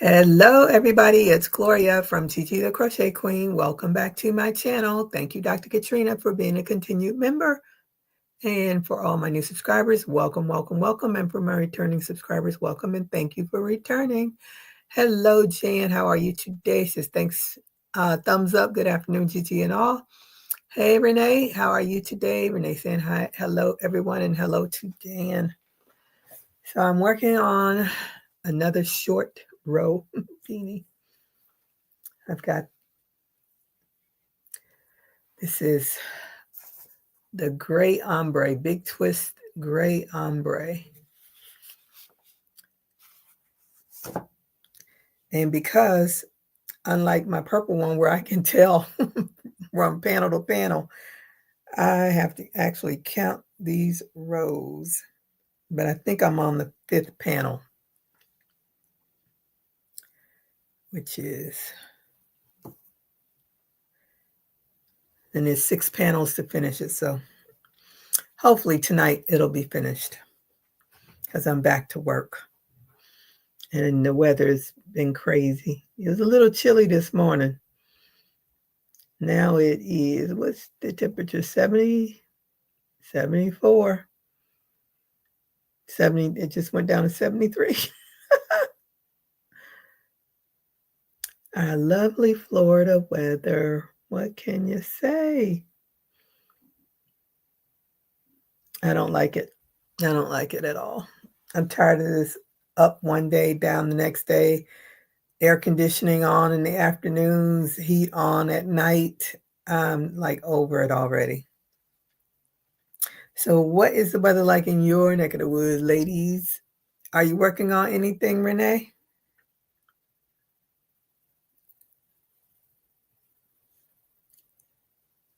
Hello, everybody. It's Gloria from GGTheCrochetQueen. Welcome back to my channel. Thank you, Dr. Katrina, for being a continued member. And for all my new subscribers, welcome, welcome, welcome. And for my returning subscribers, welcome and thank you for returning. Hello, Jan. How are you today? Says thanks. Thumbs up. Good afternoon, Gigi and all. Hey, Renee. How are you today? Renee saying hi. Hello, everyone, and hello to Jan. So I'm working on another short row beanie. I've got, this is the gray ombre, big twist gray ombre. And because, unlike my purple one where I can tell from panel to panel, I have to actually count these rows. But I think I'm on the 5th panel, which is, and there's 6 panels to finish it. So hopefully tonight it'll be finished because I'm back to work. And the weather's been crazy. It was a little chilly this morning. Now it is, what's the temperature? 70, 74, 70. It just went down to 73. Our lovely Florida weather. What can you say? I don't like it. I don't like it at all. I'm tired of this up one day, down the next day, air conditioning on in the afternoons, heat on at night. I'm like over it already. So what is the weather like in your neck of the woods, ladies? Are you working on anything, Renee?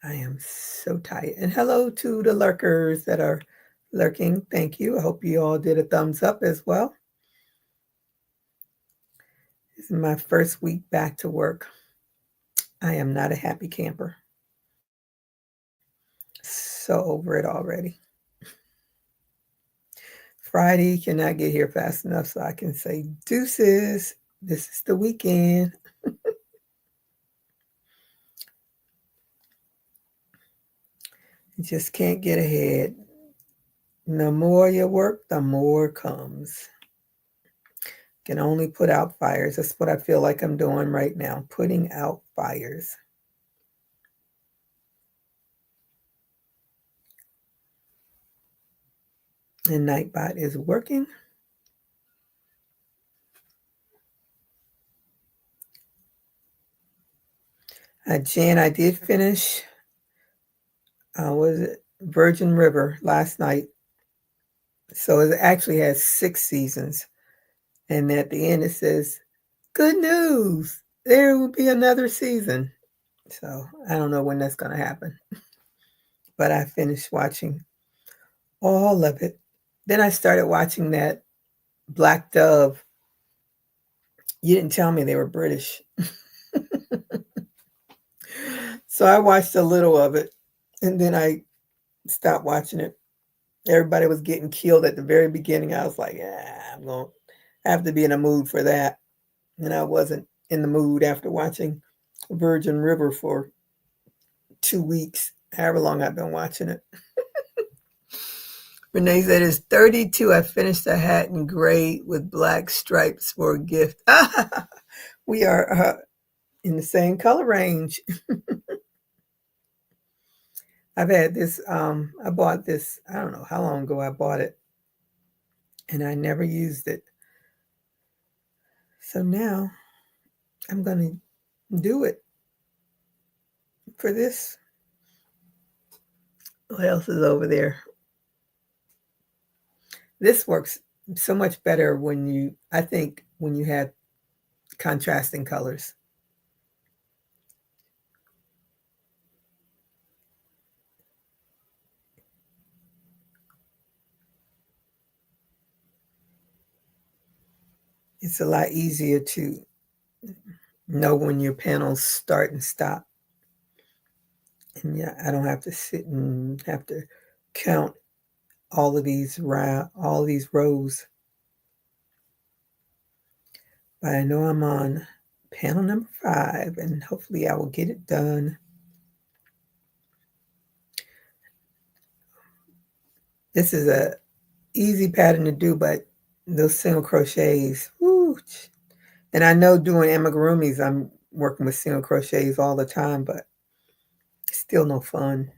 I am so tired. And hello to the lurkers that are lurking. Thank you. I hope you all did a thumbs up as well. This is my first week back to work. I am not a happy camper. So over it already. Friday cannot get here fast enough so I can say deuces. This is the weekend. You just can't get ahead. The more you work, the more comes. Can only put out fires. That's what I feel like I'm doing right now, putting out fires. And Nightbot is working. Jan, I did finish, was it Virgin River last night. So it actually has 6 seasons. And at the end it says, good news, there will be another season. So I don't know when that's going to happen. But I finished watching all of it. Then I started watching that Black Dove. You didn't tell me they were British. So I watched a little of it, and then I stopped watching it. Everybody was getting killed at the very beginning. I was like, I'm going to have to be in a mood for that. And I wasn't in the mood after watching Virgin River for 2 weeks, however long I've been watching it. Renee said it's 32. I finished a hat in gray with black stripes for a gift. We are in the same color range. I've had this, I bought this, I don't know how long ago I bought it, and I never used it. So now I'm going to do it for this. What else is over there? This works so much better when you, I think, when you have contrasting colors. It's a lot easier to know when your panels start and stop. And yeah, I don't have to sit and have to count all of these rows. But I know I'm on panel number 5, and hopefully I will get it done. This is a easy pattern to do, but those single crochets, whoo. And I know doing amigurumis, I'm working with single crochets all the time, but still no fun.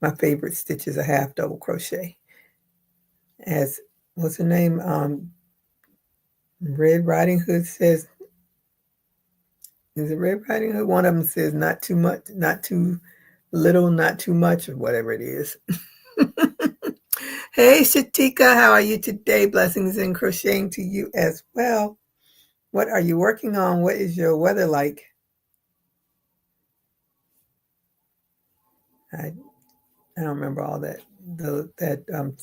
My favorite stitch is a half double crochet. As what's her name? Red Riding Hood says, is it Red Riding Hood? One of them says not too much, not too little, not too much, or whatever it is. Hey, Shatika, how are you today? Blessings and crocheting to you as well. What are you working on? What is your weather like? I don't remember all that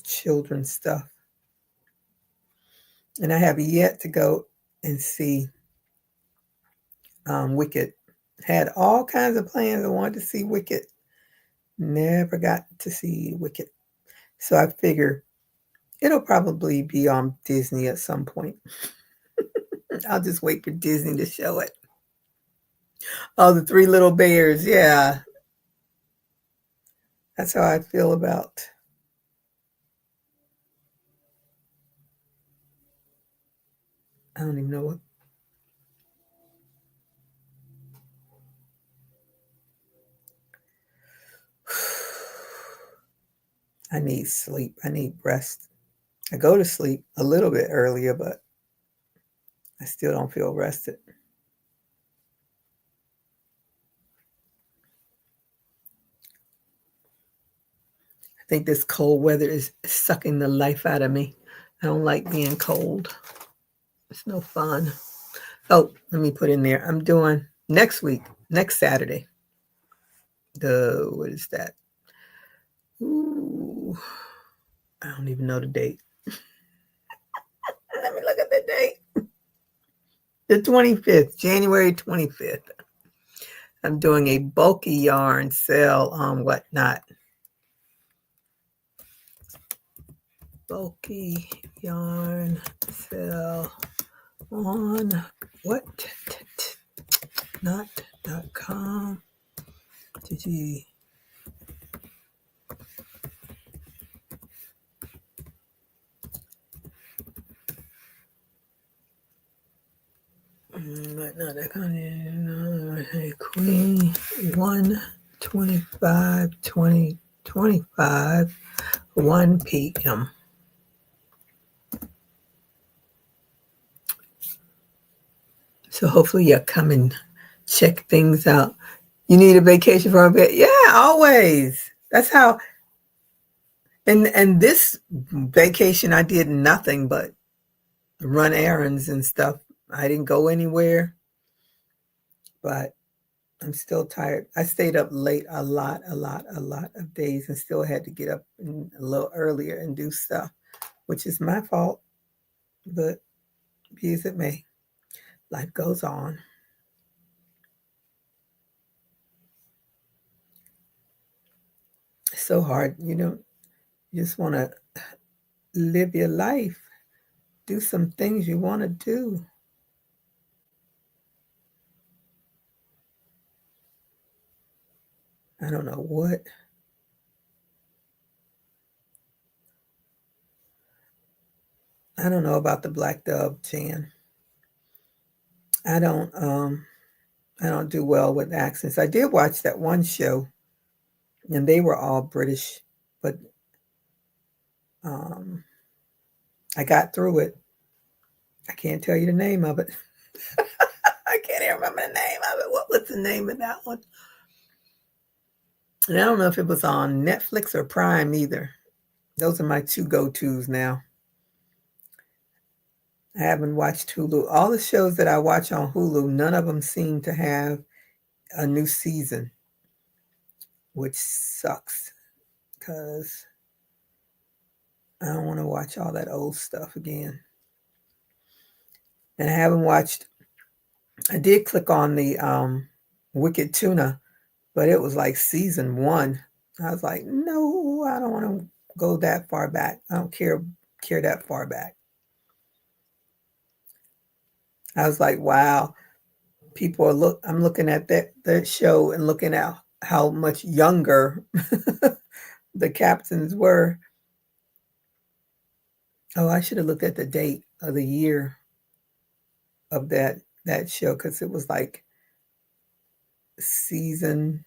children's stuff. And I have yet to go and see Wicked. Had all kinds of plans. I wanted to see Wicked. Never got to see Wicked. So I figure it'll probably be on Disney at some point. I'll just wait for Disney to show it. Oh, the Three Little Bears. Yeah. That's how I feel about. I don't even know what. I need sleep. I need rest. I go to sleep a little bit earlier, but I still don't feel rested. I think this cold weather is sucking the life out of me. I don't like being cold. It's no fun. Oh, let me put in there. I'm doing next week, next Saturday. What is that? Ooh, I don't even know the date. Let me look at the date. The 25th, January 25th. I'm doing a bulky yarn sale on Whatnot. Bulky yarn sale on whatnot.com. GG. Queen 125 2025 1 p.m. So hopefully you'll come and check things out. You need a vacation from a bit? Yeah, always. That's how. And this vacation I did nothing but run errands and stuff. I didn't go anywhere, but I'm still tired. I stayed up late a lot of days and still had to get up a little earlier and do stuff, which is my fault, but be as it may, life goes on. It's so hard. You just want to live your life, do some things you want to do. I don't know what. I don't know about the Black Dove, Jan. I don't do well with accents. I did watch that one show, and they were all British, but I got through it. I can't tell you the name of it. I can't even remember the name of it. What was the name of that one? And I don't know if it was on Netflix or Prime either. Those are my two go-tos now. I haven't watched Hulu. All the shows that I watch on Hulu, none of them seem to have a new season, which sucks because I don't want to watch all that old stuff again. And I haven't watched, I did click on the Wicked Tuna, but it was like season 1. I was like, no, I don't want to go that far back. I don't care that far back. I was like, wow, people are I'm looking at that show and looking at how much younger the captains were. Oh, I should have looked at the date of the year of that show, because it was like season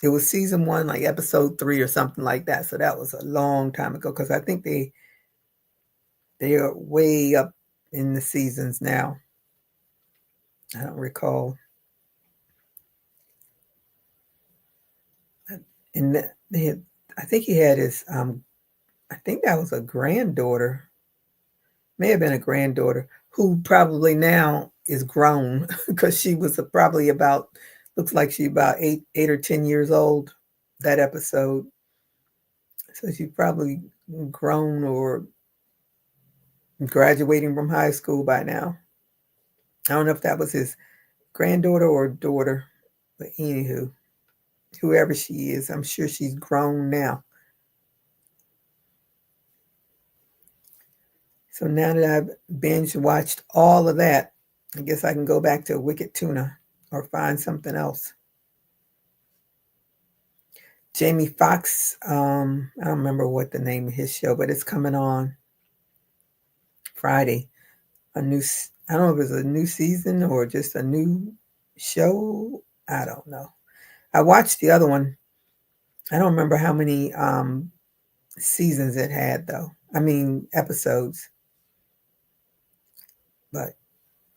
it was season 1, like episode 3 or something like that. So that was a long time ago, because I think they are way up in the seasons now. I don't recall. And I think he had his I think that was a granddaughter, may have been a granddaughter, who probably now is grown, because she was probably about, looks like she about 8 or 10 years old that episode. So she's probably grown or graduating from high school by now. I don't know if that was his granddaughter or daughter, but anywho, whoever she is, I'm sure she's grown now. So now that I've binge watched all of that, I guess I can go back to Wicked Tuna or find something else. Jamie Foxx, I don't remember what the name of his show, but it's coming on Friday. I don't know if it's a new season or just a new show. I don't know. I watched the other one. I don't remember how many seasons it had, though. I mean, episodes. But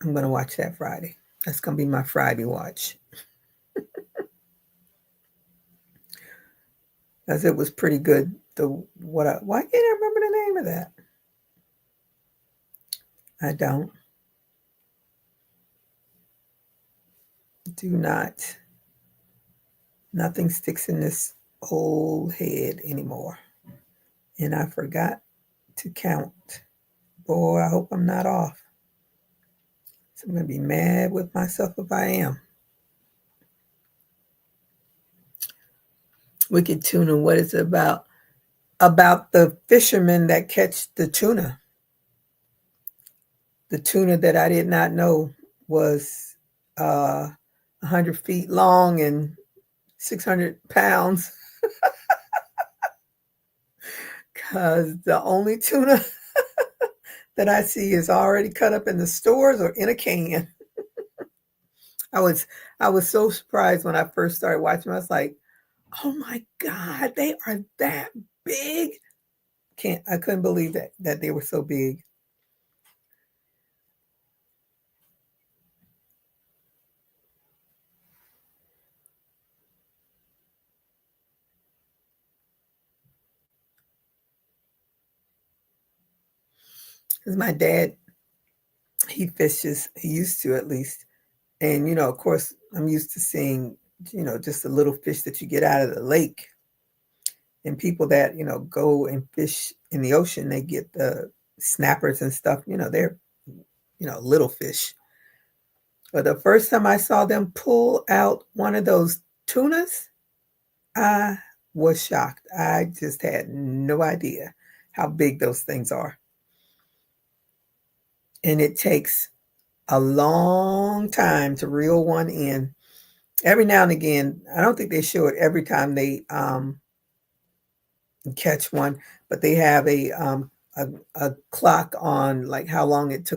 I'm going to watch that Friday. That's going to be my Friday watch. As it was pretty good. Why can't I remember the name of that? I don't. Do not. Nothing sticks in this old head anymore. And I forgot to count. Boy, I hope I'm not off. So I'm going to be mad with myself if I am. Wicked Tuna, what is it about? About the fishermen that catch the tuna. The tuna that I did not know was 100 feet long and 600 pounds. Because the only tuna that I see is already cut up in the stores or in a can. I was so surprised when I first started watching. I was like, oh my God, they are that big. I couldn't believe that they were so big. Because my dad, he fishes, he used to at least. And, of course, I'm used to seeing, just the little fish that you get out of the lake. And people that, go and fish in the ocean, they get the snappers and stuff, they're, little fish. But the first time I saw them pull out one of those tunas, I was shocked. I just had no idea how big those things are. And it takes a long time to reel one in. Every now and again, I don't think they show it every time they catch one, but they have a clock on like how long it's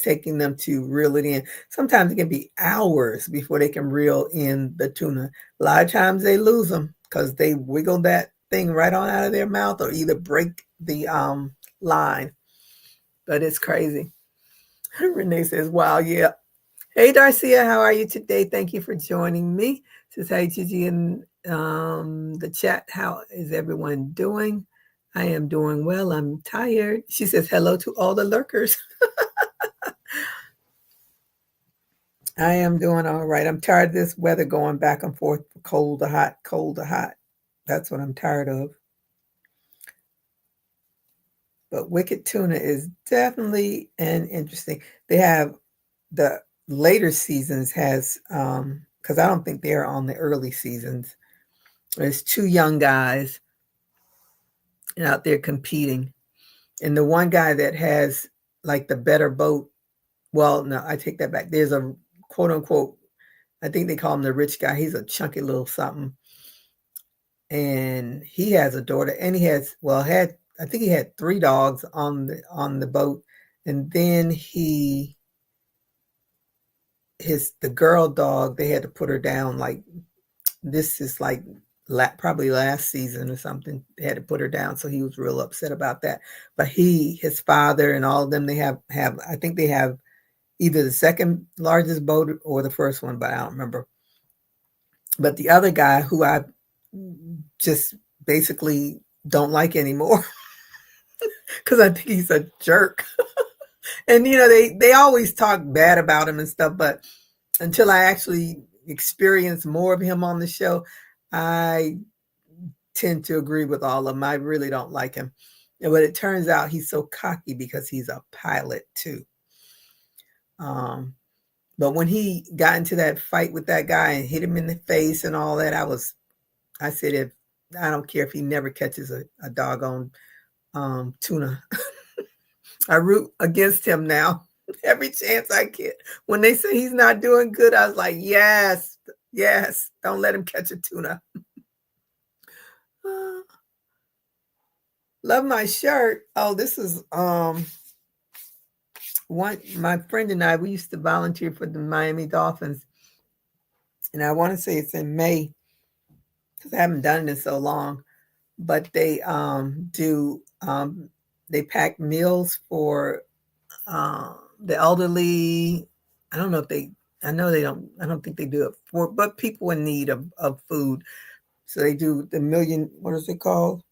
taking them to reel it in. Sometimes it can be hours before they can reel in the tuna. A lot of times they lose them because they wiggle that thing right on out of their mouth or either break the line. But it's crazy. Renee says, wow, yeah. Hey, Darcia, how are you today? Thank you for joining me. Says, hey, Gigi, in the chat, how is everyone doing? I am doing well. I'm tired. She says, hello to all the lurkers. I am doing all right. I'm tired of this weather going back and forth, cold to hot, cold to hot. That's what I'm tired of. But Wicked Tuna is definitely an interesting. They have the later seasons has because I don't think they're on the early seasons. There's two young guys out there competing, and the one guy that has like the better boat well, no, I take that back. There's a quote unquote, I think they call him the rich guy. He's a chunky little something. And he has a daughter, and he has, well, I think he had 3 dogs on the boat. And then the girl dog, they had to put her down. Like, this is like probably last season or something. They had to put her down, so he was real upset about that. But his father and all of them, they have I think they have either the second largest boat or the first one, but I don't remember. But the other guy, who I just basically don't like anymore, because I think he's a jerk. And they always talk bad about him and stuff, but until I actually experience more of him on the show, I tend to agree with all of them. I really don't like him. But it turns out he's so cocky because he's a pilot too. But when he got into that fight with that guy and hit him in the face and all that, I said, I don't care if he never catches a doggone tuna. I root against him now every chance I get. When they say he's not doing good, I was like, yes, don't let him catch a tuna. Love my shirt. Oh, this is my friend and I, we used to volunteer for the Miami Dolphins. And I want to say it's in May, because I haven't done it in so long. But they they pack meals for the elderly. I don't think they do it but people in need of food. So they do the what is it called?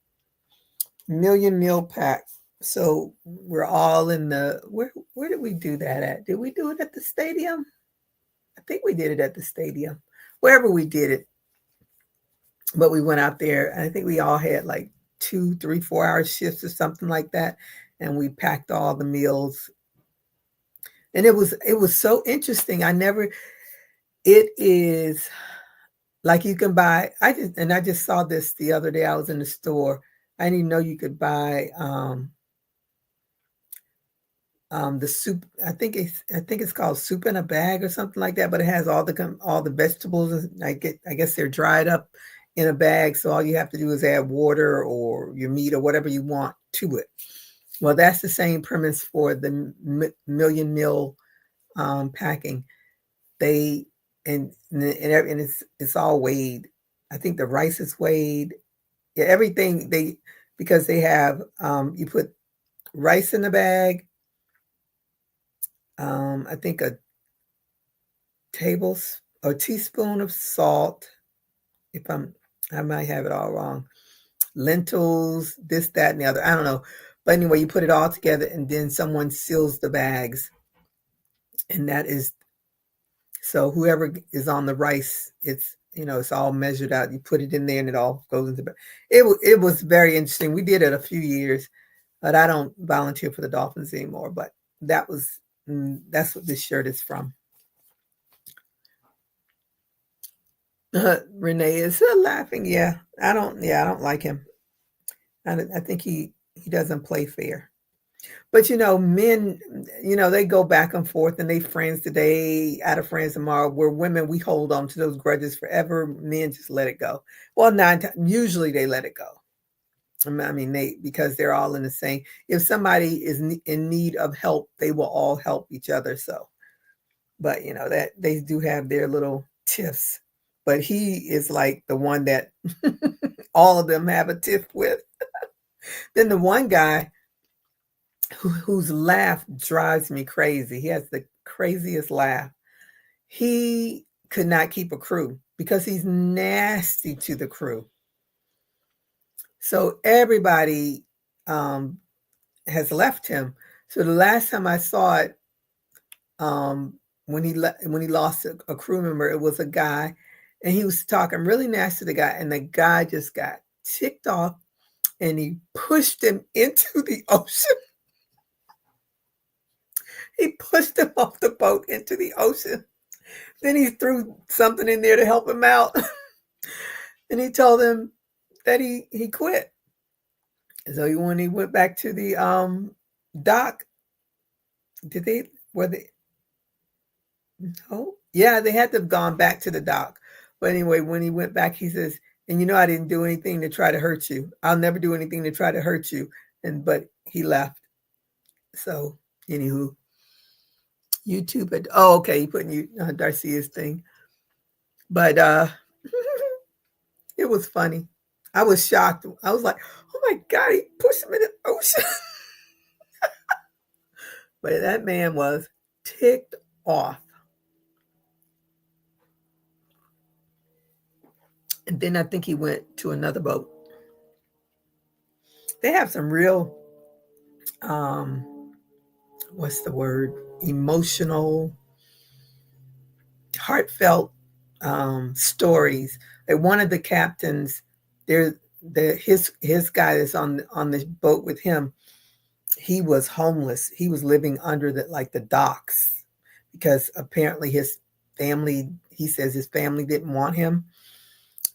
Million meal pack. So we're all in where did we do that at? Did we do it at the stadium? I think we did it at the stadium. Wherever we did it. But we went out there, and I think we all had like 2, 3, 4-hour shifts or something like that. And we packed all the meals. And it was so interesting. It is like you can buy, I just saw this the other day. I was in the store. I didn't even know you could buy the soup. I think it's called soup in a bag or something like that, but it has all the vegetables. I guess they're dried up in a bag, so all you have to do is add water or your meat or whatever you want to it. Well, that's the same premise for the million meal packing. They and it's all weighed. I think the rice is weighed. Yeah, everything because they have you put rice in the bag. I think a teaspoon of salt. I might have it all wrong. Lentils, this, that, and the other. I don't know. But anyway, you put it all together, and then someone seals the bags. And that is, so whoever is on the rice, it's all measured out. You put it in there, and it all goes into the. It was very interesting. We did it a few years, but I don't volunteer for the Dolphins anymore. But that's what this shirt is from. Renee is laughing. Yeah, I don't like him. I think he doesn't play fair. But men, they go back and forth, and they friends today, out of friends tomorrow. We're women, we hold on to those grudges forever. Men just let it go. Well, usually they let it go. I mean, because they're all in the same. If somebody is in need of help, they will all help each other. So, but that they do have their little tiffs. But he is like the one that all of them have a tiff with. Then the one guy whose laugh drives me crazy. He has the craziest laugh. He could not keep a crew because he's nasty to the crew. So everybody has left him. So the last time I saw it, when he lost a crew member, it was a guy, and he was talking really nasty to the guy, and the guy just got ticked off, and he pushed him into the ocean. He pushed him off the boat into the ocean. Then he threw something in there to help him out. And he told him that he quit. So when he went back to the dock, Oh, yeah, they had to have gone back to the dock. But anyway, when he went back, he says, and you know, I didn't do anything to try to hurt you. I'll never do anything to try to hurt you. But he left. So, anywho, YouTube. Oh, okay, he put you Darcia's thing. But it was funny. I was shocked. I was like, oh my God, he pushed him in the ocean. But that man was ticked off. And then I think he went to another boat. They have some real, what's the word? Emotional, heartfelt stories. Like one of the captains, his guy that's on the boat with him. He was homeless. He was living under the docks because apparently his family. He says his family didn't want him,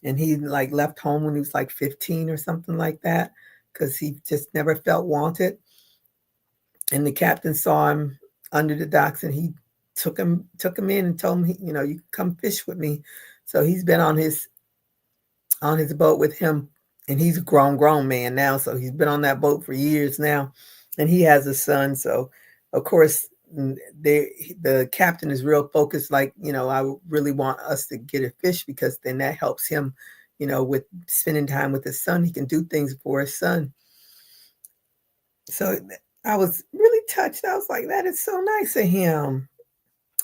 and he left home when he was 15 or something like that because he just never felt wanted. And the captain saw him under the docks, and he took him in and told him, you come fish with me. So he's been on his boat with him, and he's a grown man now. So he's been on that boat for years now, and he has a son. So of course the captain is real focused. I really want us to get a fish because then that helps him, with spending time with his son. He can do things for his son. So I was really touched. I was like, that is so nice of him.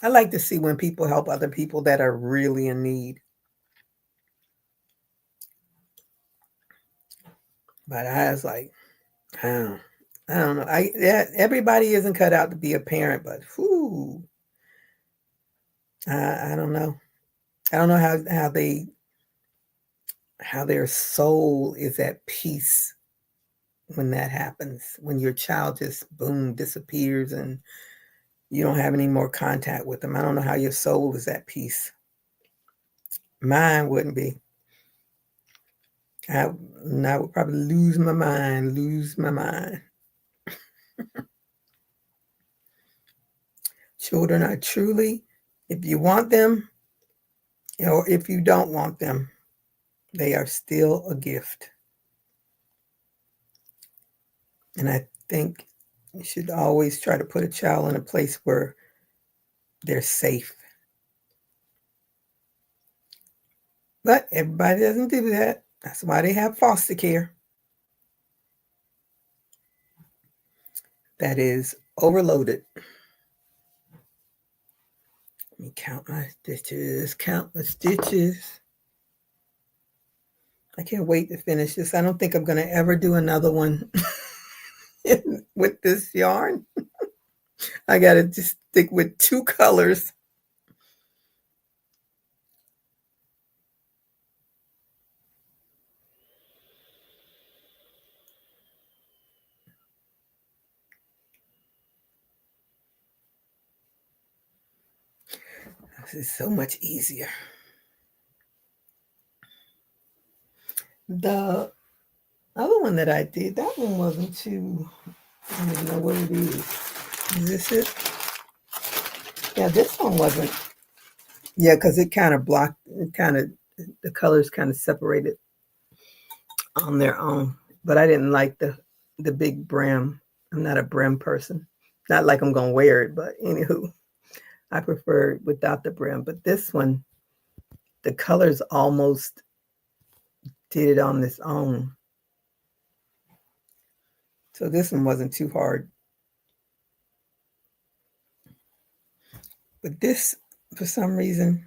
I like to see when people help other people that are really in need. But I was like, I don't know. Everybody isn't cut out to be a parent, but whoo, I don't know. I don't know how their soul is at peace when that happens. When your child just boom disappears and you don't have any more contact with them. I don't know how your soul is at peace. Mine wouldn't be. I would probably lose my mind. Children are truly, if you want them or if you don't want them, they are still a gift. And I think you should always try to put a child in a place where they're safe. But everybody doesn't do that. That's why they have foster care. That is overloaded. Let me count my stitches. I can't wait to finish this. I don't think I'm going to ever do another one with this yarn. I got to just stick with 2 colors. This is so much easier. The other one that I did, that one wasn't too, I don't even know what it is. Is this it? Yeah, this one wasn't. Yeah, because it kind of blocked, the colors kind of separated on their own. But I didn't like the big brim. I'm not a brim person. Not like I'm going to wear it, but anywho, I prefer it without the brim. But this one, the colors almost did it on its own. So this one wasn't too hard. But this, for some reason,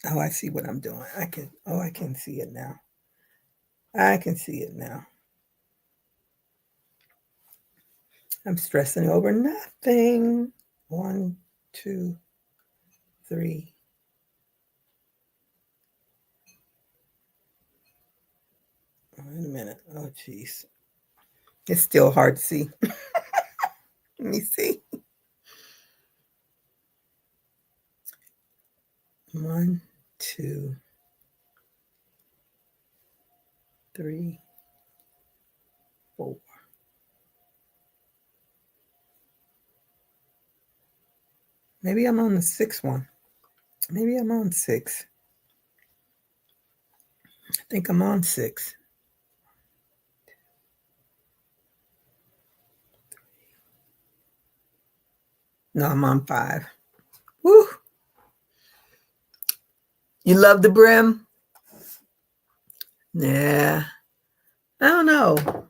oh, I see what I'm doing. I can see it now. I can see it now. I'm stressing over nothing. 1, 2, 3. Wait a minute. Oh, jeez. It's still hard to see. Let me see. 1, 2, 3, 4. Maybe I'm on the 6th one. Maybe I'm on 6. I think I'm on 6. No, I'm on 5. Woo! You love the brim? Yeah. I don't know.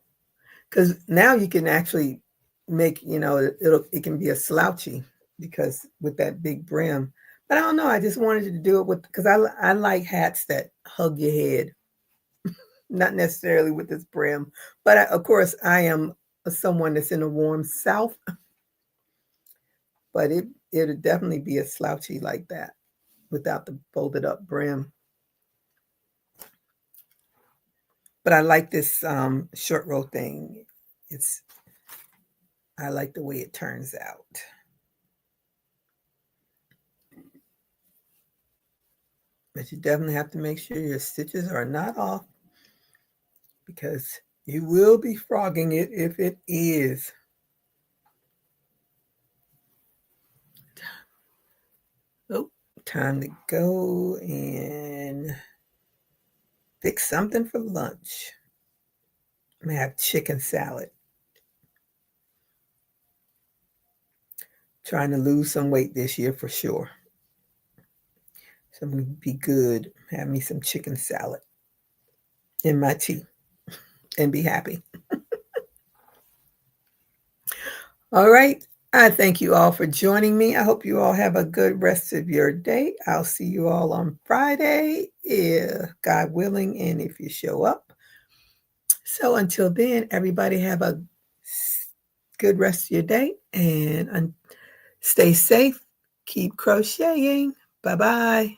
Because now you can actually make, it can be a slouchy because with that big brim. But I don't know. I just wanted to do it with, because I like hats that hug your head, not necessarily with this brim. But of course, I am someone that's in the warm South, but it'll definitely be a slouchy like that without the folded up brim. But I like this short row thing. I like the way it turns out. But you definitely have to make sure your stitches are not off because you will be frogging it if it is. Oh, time to go and fix something for lunch. I'm gonna have chicken salad. Trying to lose some weight this year for sure. So I'm gonna be good. Have me some chicken salad in my tea and be happy. All right. I thank you all for joining me. I hope you all have a good rest of your day. I'll see you all on Friday, if God willing, and if you show up. So until then, everybody have a good rest of your day and stay safe. Keep crocheting. Bye-bye.